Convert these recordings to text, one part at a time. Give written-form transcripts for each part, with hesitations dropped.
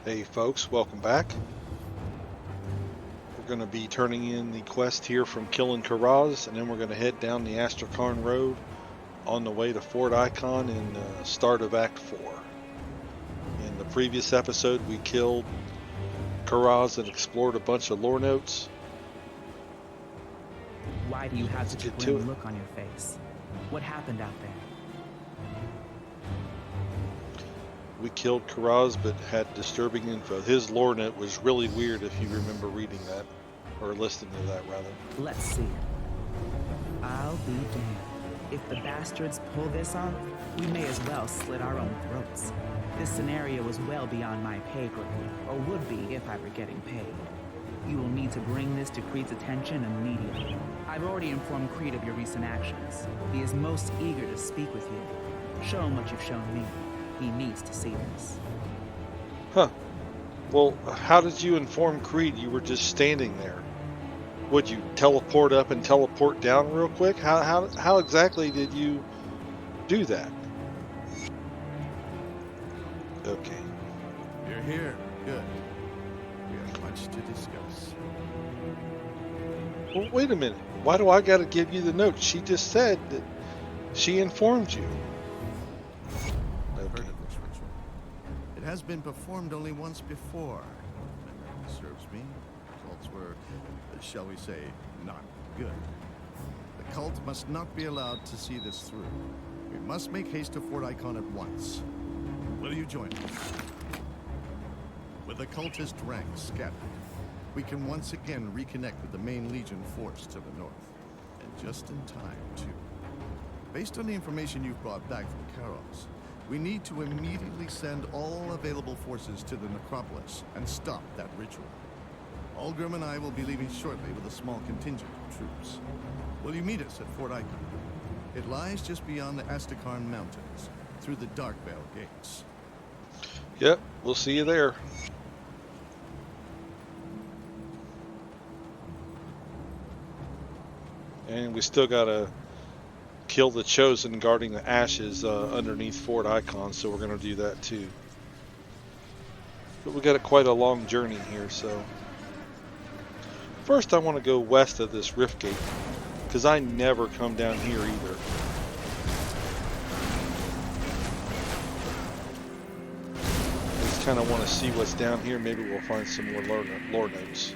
Hey folks, welcome back. We're going to be turning in the quest here from killing Karaz, and then we're going to head down the Asterkarn Road on the way to Fort Ikon and start of Act 4. In the previous episode, we killed Karaz and explored a bunch of lore notes. Why do you have such a grim look on your face? What happened out there? We killed Karaz, but had disturbing info. His lore note was really weird if you remember reading that, or listening to that rather. Let's see. I'll be damned. If the bastards pull this off, we may as well slit our own throats. This scenario was well beyond my pay grade, or would be if I were getting paid. You will need to bring this to Creed's attention immediately. I've already informed Creed of your recent actions. He is most eager to speak with you. Show him what you've shown me. He needs to see this. Huh. Well, how did you inform Creed you were just standing there? Would you teleport up and teleport down real quick? How exactly did you do that? Okay. You're here. Good. We have much to discuss. Well, wait a minute. Why do I got to give you the note? She just said that she informed you. I've heard of this ritual. It has been performed only once before. If memory serves me, results were, shall we say, not good. The cult must not be allowed to see this through. We must make haste to Fort Ikon at once. Will you join us? With the cultist ranks scattered, we can once again reconnect with the main Legion force to the north. And just in time, too. Based on the information you've brought back from Karos, we need to immediately send all available forces to the necropolis and stop that ritual. Algrim and I will be leaving shortly with a small contingent of troops. Will you meet us at Fort Ikon? It lies just beyond the Asterkarn Mountains, through the Darkvale gates. Yep, we'll see you there. And we still gotta kill the Chosen guarding the ashes underneath Fort Ikon, so we're gonna do that too. But we got quite a long journey here, so first I want to go west of this rift gate, because I never come down here either. I just kind of want to see what's down here. Maybe we'll find some more lore notes.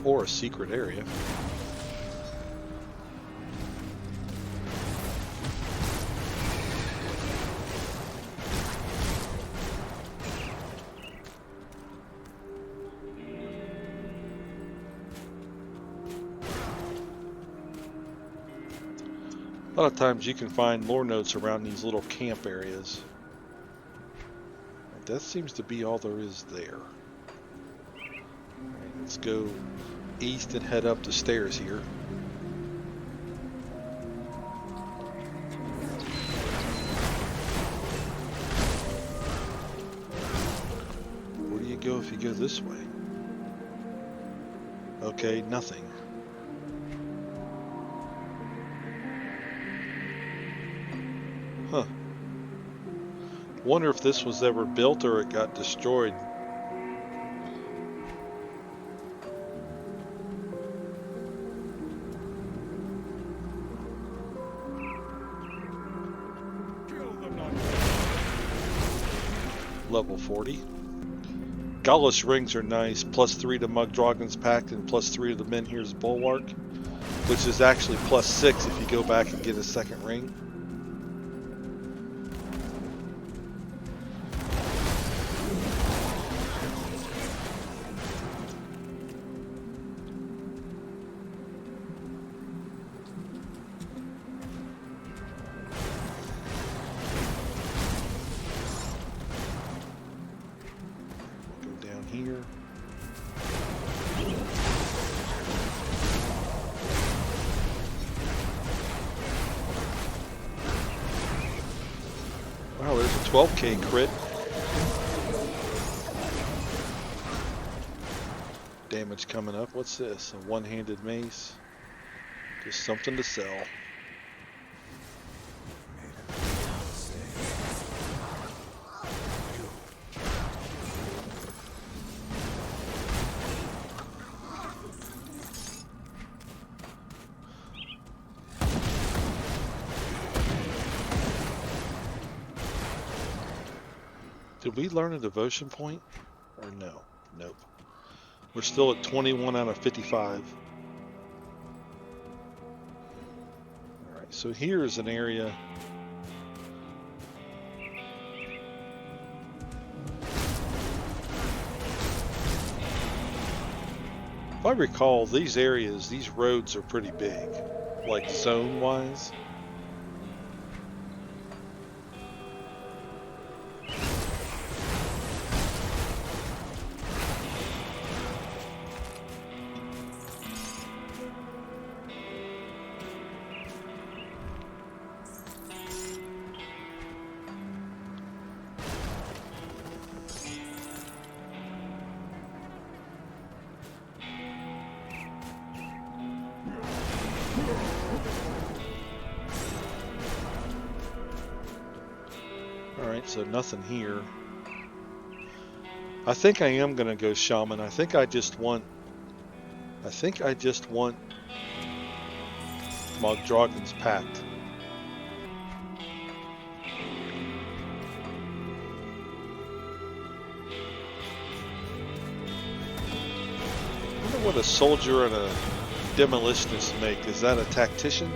Or a secret area. A lot of times you can find lore notes around these little camp areas. That seems to be all there is there. Alright, let's go east and head up the stairs here. Where do you go if you go this way? Okay, nothing. Huh. Wonder if this was ever built or it got destroyed. Level 40. Gallus rings are nice. +3 to Mugdragon's Pact and +3 to the Menhir's Bulwark, which is actually +6 if you go back and get a second ring. Here. Wow, there's a 12k crit. Damage coming up. What's this? A one-handed mace. Just something to sell. Did we learn a devotion point? Or no? Nope. We're still at 21 out of 55. Alright, so here's an area. If I recall, these areas, these roads are pretty big, like zone-wise. Alright, so nothing here. I think I am gonna go shaman. I think I just want Mogdragon's Pact. I wonder what a soldier and a demolitionist make. Is that a tactician?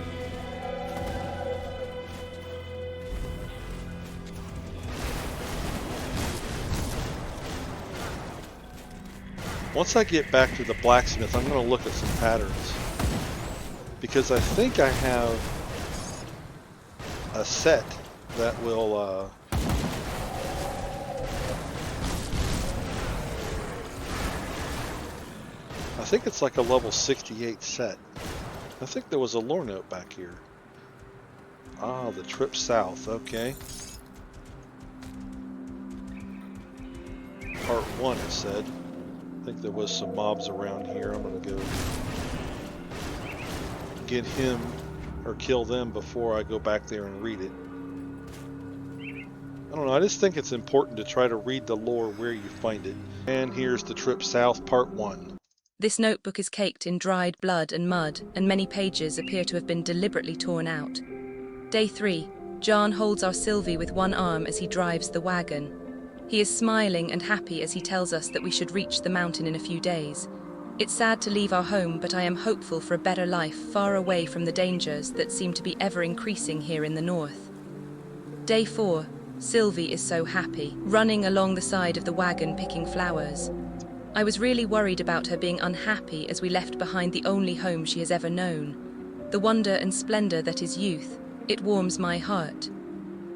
Once I get back to the blacksmith, I'm going to look at some patterns. Because I think I have a set that will... I think it's like a level 68 set. I think there was a lore note back here. Ah, the trip south, okay. Part 1, it said. I think there was some mobs around here. I'm gonna go get him or kill them before I go back there and read it. I don't know, I just think it's important to try to read the lore where you find it. And here's the trip south, part 1. This notebook is caked in dried blood and mud, and many pages appear to have been deliberately torn out. Day 3. John holds our Sylvie with one arm as he drives the wagon. He is smiling and happy as he tells us that we should reach the mountain in a few days. It's sad to leave our home, but I am hopeful for a better life far away from the dangers that seem to be ever increasing here in the north. Day 4. Sylvie is so happy, running along the side of the wagon picking flowers. I was really worried about her being unhappy as we left behind the only home she has ever known. The wonder and splendor that is youth, it warms my heart.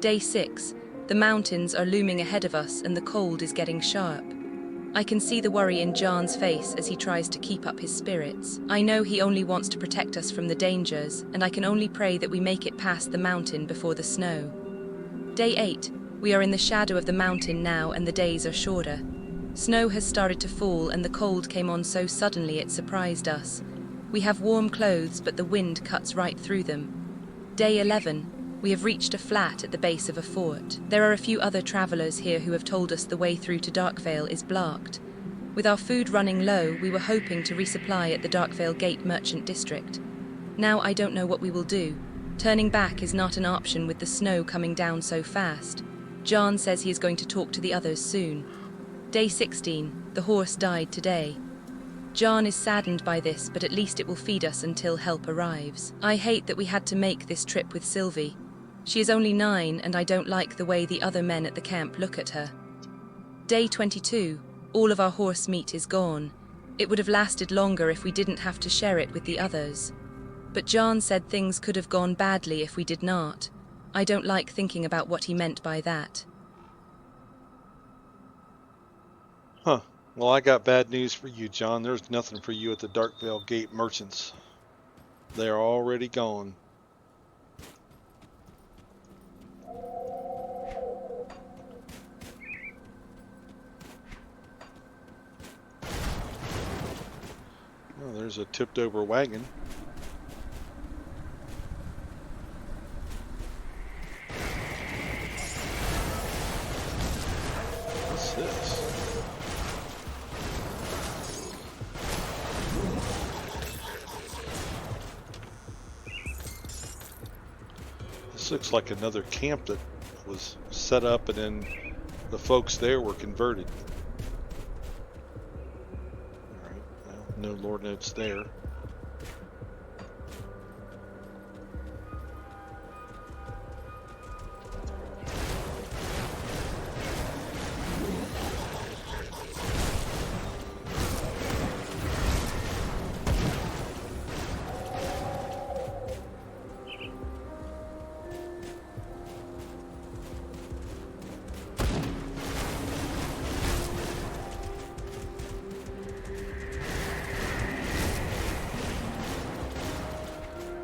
Day 6. The mountains are looming ahead of us and the cold is getting sharp. I can see the worry in John's face as he tries to keep up his spirits. I know he only wants to protect us from the dangers, and I can only pray that we make it past the mountain before the snow. Day 8. We are in the shadow of the mountain now and the days are shorter. Snow has started to fall and the cold came on so suddenly it surprised us. We have warm clothes, but the wind cuts right through them. Day 11. We have reached a flat at the base of a fort. There are a few other travelers here who have told us the way through to Darkvale is blocked. With our food running low, we were hoping to resupply at the Darkvale Gate Merchant District. Now I don't know what we will do. Turning back is not an option with the snow coming down so fast. John says he is going to talk to the others soon. Day 16. The horse died today. John is saddened by this, but at least it will feed us until help arrives. I hate that we had to make this trip with Sylvie. She is only 9, and I don't like the way the other men at the camp look at her. Day 22. All of our horse meat is gone. It would have lasted longer if we didn't have to share it with the others. But John said things could have gone badly if we did not. I don't like thinking about what he meant by that. Huh. Well, I got bad news for you, John. There's nothing for you at the Darkvale Gate Merchants. They're already gone. Well, there's a tipped over wagon. What's this? This looks like another camp that was set up and then the folks there were converted. Alright, well, no lore notes there.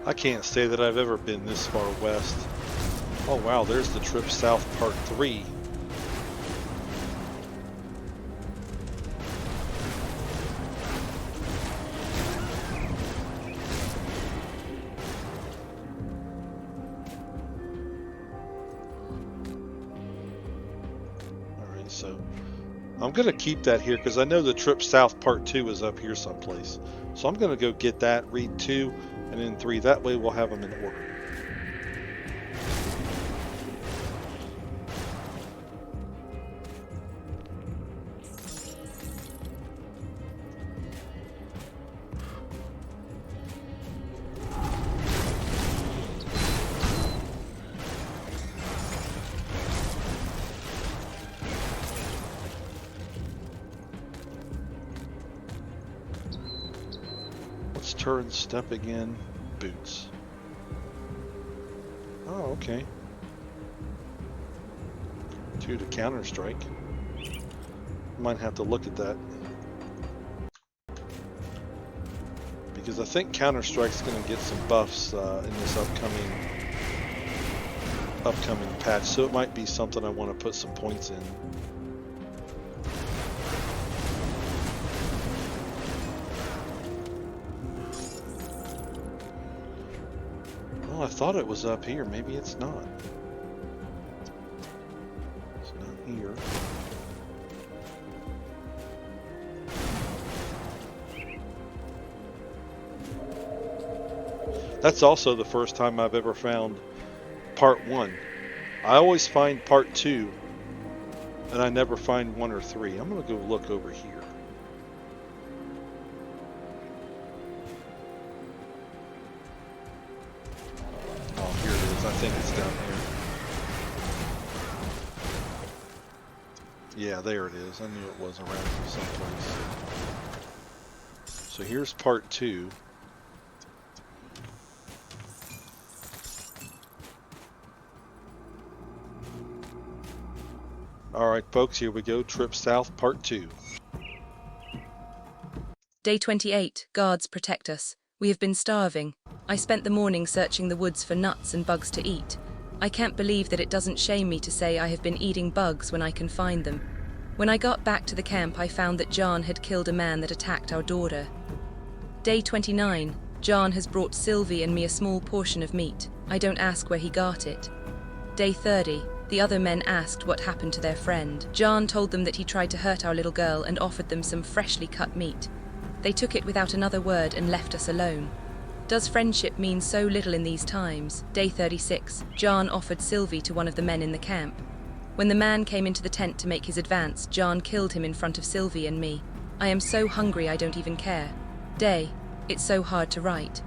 I can't say that I've ever been this far west. Oh wow, there's the trip south part 3. Alright, so I'm going to keep that here because I know the trip south part 2 is up here someplace. So I'm going to go get that, read 2, and then 3. That way we'll have them in order. Let's turn step again. Boots. Oh, okay. 2 to counter strike. Might have to look at that. Because I think counter strike's going to get some buffs in this upcoming patch, so it might be something I want to put some points in. Well, I thought it was up here. Maybe it's not. It's not here. That's also the first time I've ever found part 1. I always find part 2, and I never find 1 or 3. I'm going to go look over here. I think it's down here. Yeah, there it is. I knew it was around here someplace. So here's part 2. Alright folks, here we go. Trip south, part 2. Day 28. Guards protect us. We have been starving. I spent the morning searching the woods for nuts and bugs to eat. I can't believe that it doesn't shame me to say I have been eating bugs when I can find them. When I got back to the camp, I found that John had killed a man that attacked our daughter. Day 29. John has brought Sylvie and me a small portion of meat. I don't ask where he got it. Day 30. The other men asked what happened to their friend. John told them that he tried to hurt our little girl and offered them some freshly cut meat. They took it without another word and left us alone. Does friendship mean so little in these times? Day 36. John offered Sylvie to one of the men in the camp. When the man came into the tent to make his advance, John killed him in front of Sylvie and me. I am so hungry I don't even care. Day. It's so hard to write.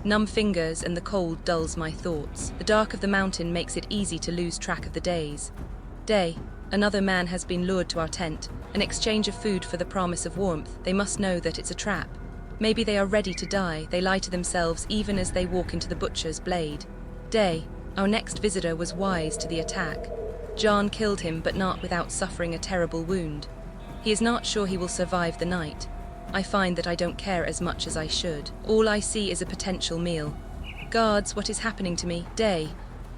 Numb fingers and the cold dulls my thoughts. The dark of the mountain makes it easy to lose track of the days. Day. Another man has been lured to our tent. An exchange of food for the promise of warmth. They must know that it's a trap. Maybe they are ready to die. They lie to themselves even as they walk into the butcher's blade. Day. Our next visitor was wise to the attack. John killed him, but not without suffering a terrible wound. He is not sure he will survive the night. I find that I don't care as much as I should. All I see is a potential meal. Guards, what is happening to me? Day.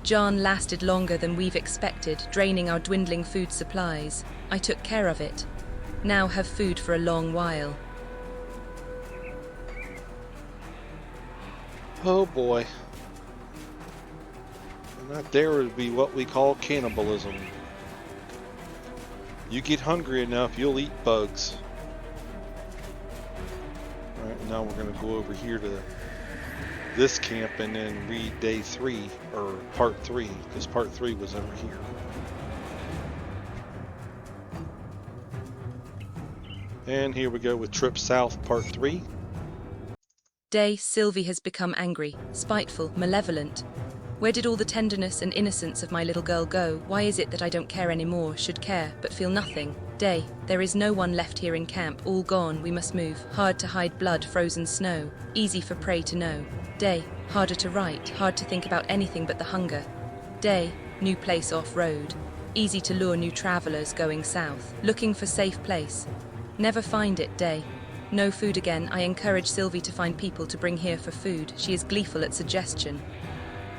John lasted longer than we've expected, draining our dwindling food supplies. I took care of it. Now have food for a long while. Oh boy. And that there would be what we call cannibalism. You get hungry enough, you'll eat bugs. Alright, now we're going to go over here to this camp and then read day 3, or part 3, because part 3 was over here. And here we go with Trip South Part 3. Day, Sylvie has become angry, spiteful, malevolent. Where did all the tenderness and innocence of my little girl go? Why is it that I don't care anymore, should care, but feel nothing? Day, there is no one left here in camp, all gone, we must move. Hard to hide blood, frozen snow, easy for prey to know. Day, harder to write, hard to think about anything but the hunger. Day, new place off-road, easy to lure new travelers going south, looking for safe place. Never find it, Day. No food again, I encourage Sylvie to find people to bring here for food, she is gleeful at suggestion.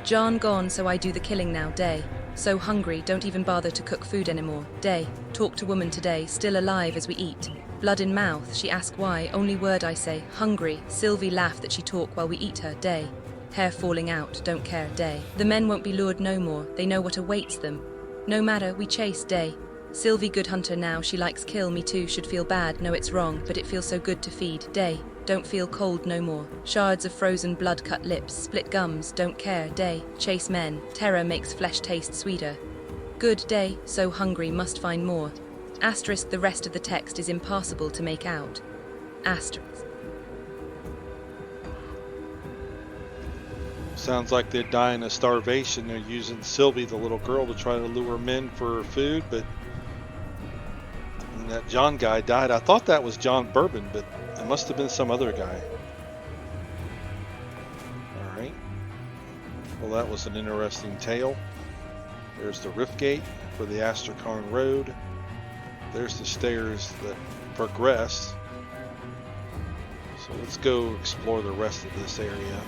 John gone, so I do the killing now, Day. So hungry, don't even bother to cook food anymore, Day. Talk to woman today, still alive as we eat. Blood in mouth, she ask why, only word I say, hungry. Sylvie laugh that she talk while we eat her, Day. Hair falling out, don't care, Day. The men won't be lured no more, they know what awaits them. No matter, we chase, Day. Sylvie good hunter now, she likes kill, me too, should feel bad, know it's wrong, but it feels so good to feed, Day. Don't feel cold no more. Shards of frozen blood cut lips, split gums, don't care, Day. Chase men, terror makes flesh taste sweeter. Good, Day, so hungry, must find more. Asterisk, the rest of the text is impossible to make out. Asterisk. Sounds like they're dying of starvation. They're using Sylvie, the little girl, to try to lure men for food, but that John guy died. I thought that was John Bourbon, but it must have been some other guy. Alright. Well, that was an interesting tale. There's the Rift Gate for the Asterkarn Road. There's the stairs that progress. So let's go explore the rest of this area.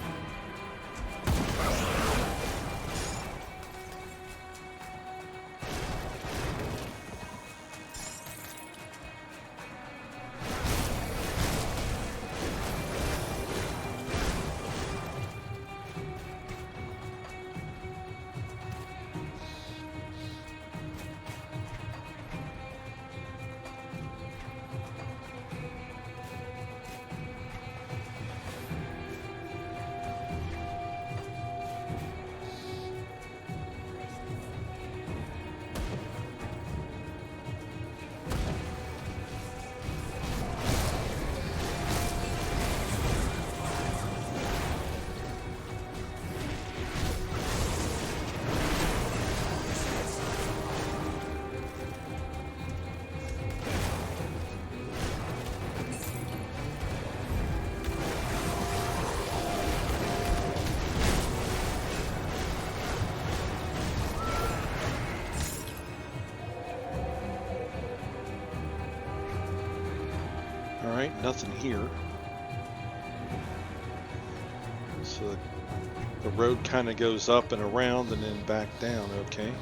Alright, nothing here. So the road kind of goes up and around and then back down, okay.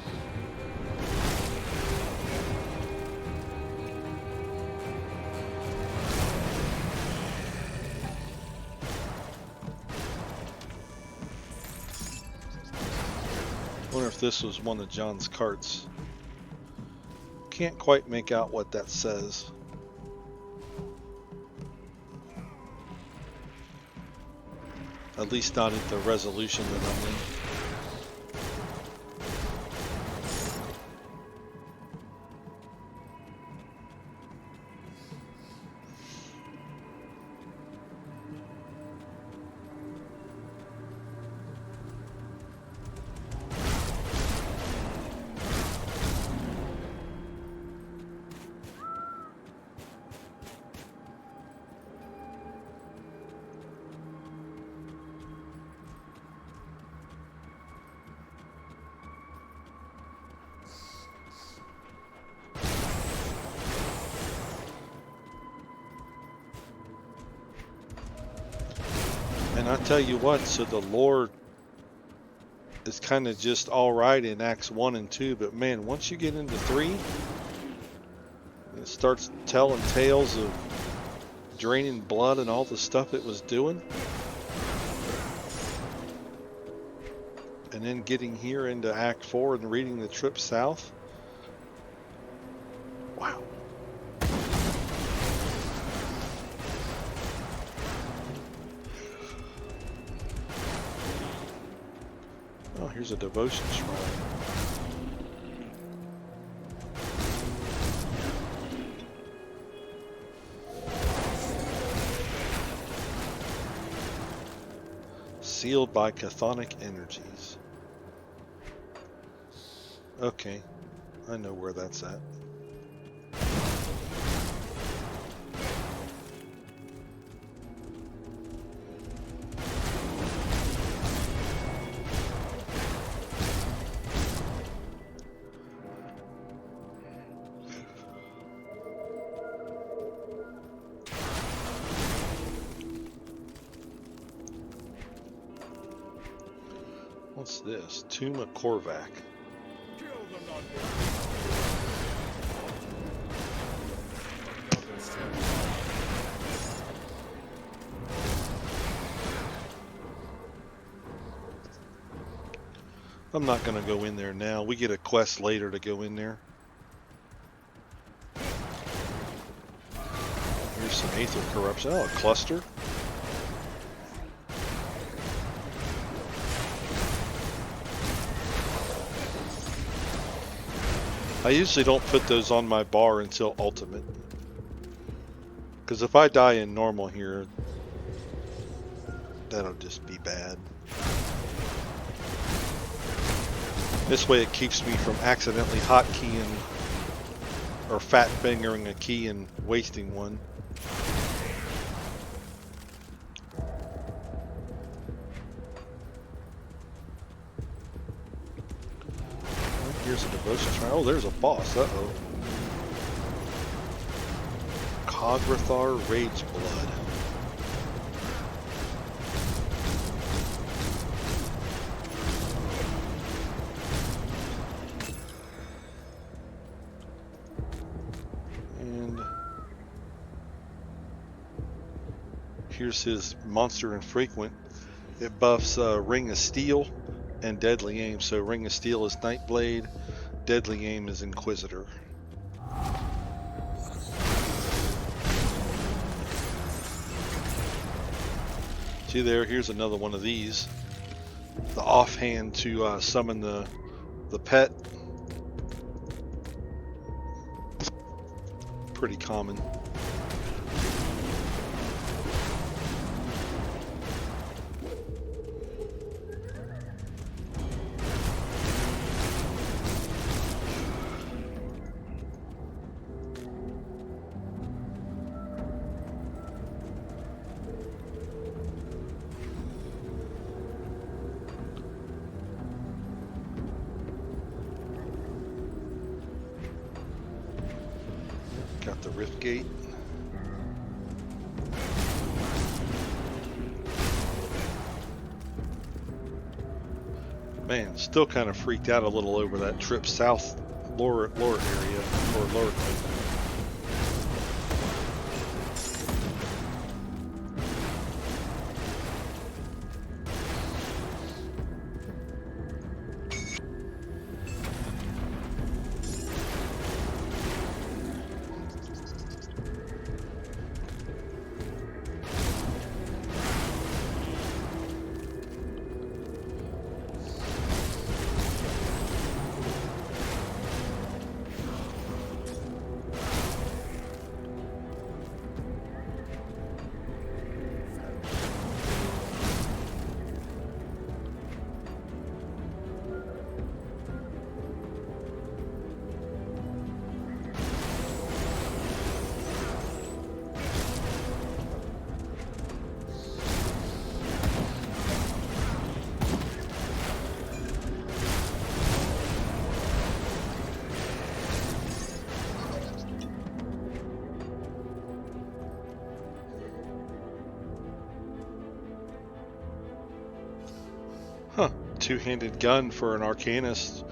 Wonder if this was one of John's carts. Can't quite make out what that says. At least not at the resolution that I'm in. And I tell you what, so the lore is kind of just alright in Acts 1 and 2, but man, once you get into 3, it starts telling tales of draining blood and all the stuff it was doing. And then getting here into Act 4 and reading the trip south. Wow. Oh, here's a devotion shrine. sealed by chthonic energies. Okay, I know where that's at. What's this? Tomb of Korvac. I'm not going to go in there now. We get a quest later to go in there. Here's some Aether Corruption. Oh, a cluster. I usually don't put those on my bar until Ultimate. Because if I die in normal here, that'll just be bad. This way it keeps me from accidentally hotkeying or fat fingering a key and wasting one. Here's a devotion shrine. Oh, there's a boss. Uh-oh. Cograthar Rage Blood. And here's his monster infrequent. It buffs Ring of Steel and Deadly Aim. So Ring of Steel is Nightblade, Deadly Aim is Inquisitor. See there, here's another one of these. The offhand to summon the pet. Pretty common. Got the Rift Gate. Man, still kind of freaked out a little over that trip south lower area or lower. Huh. Two-handed gun for an Arcanist.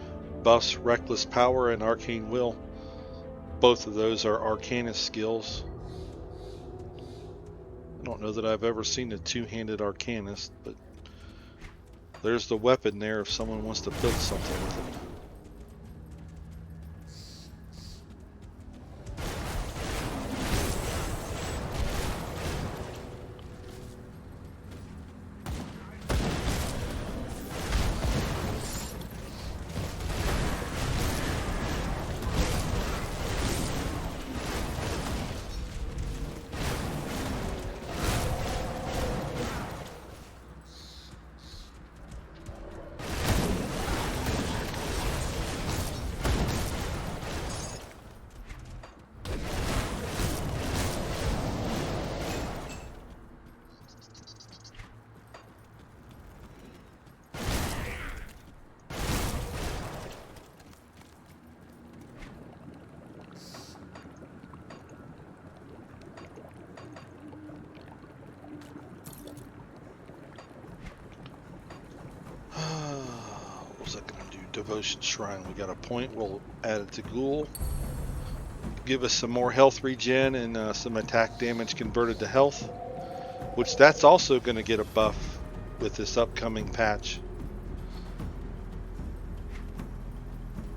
Buffs Reckless Power and Arcane Will. Both of those are Arcanist skills. I don't know that I've ever seen a two-handed Arcanist, but there's the weapon there if someone wants to build something with it. What's that going to do? Devotion Shrine. We got a point. We'll add it to Ghoul. Give us some more health regen and some attack damage converted to health. Which that's also going to get a buff with this upcoming patch.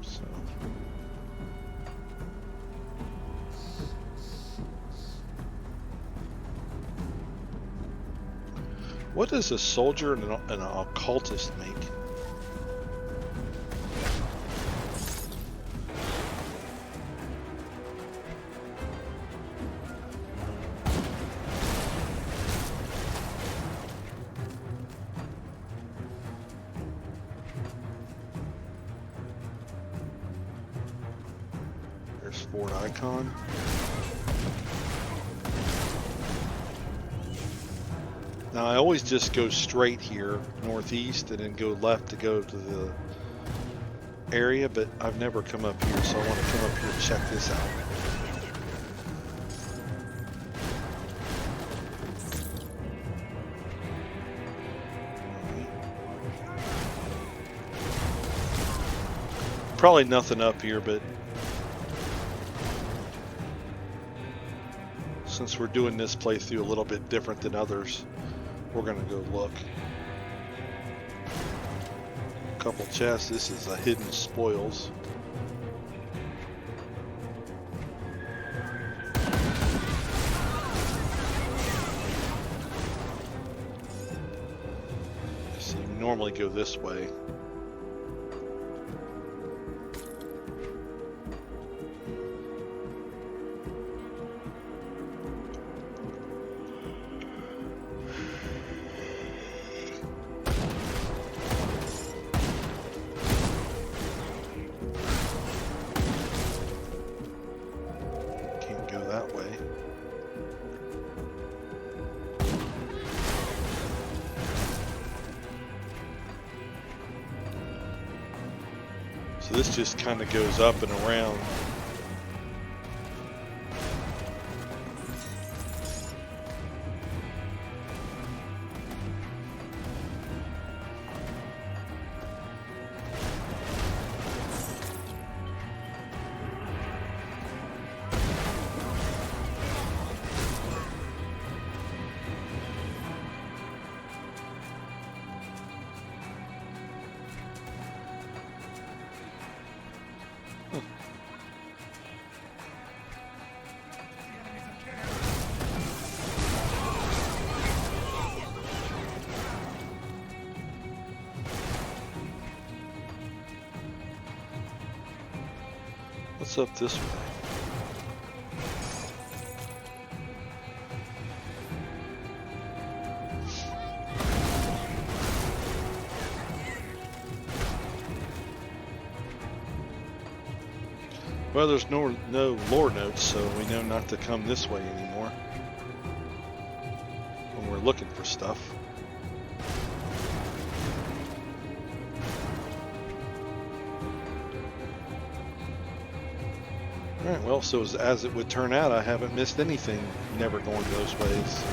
So. What does a soldier and an occultist make? There's Fort Ikon. Now I always just go straight here, northeast, and then go left to go to the area, but I've never come up here, so I want to come up here and check this out. Probably nothing up here, but since we're doing this playthrough a little bit different than others, we're gonna go look. Couple chests. This is a hidden spoils. So you normally go this way. So this just kind of goes up and around. What's up this way? Well, there's no lore notes, so we know not to come this way anymore when we're looking for stuff. Alright, well, so as it would turn out, I haven't missed anything never going those ways.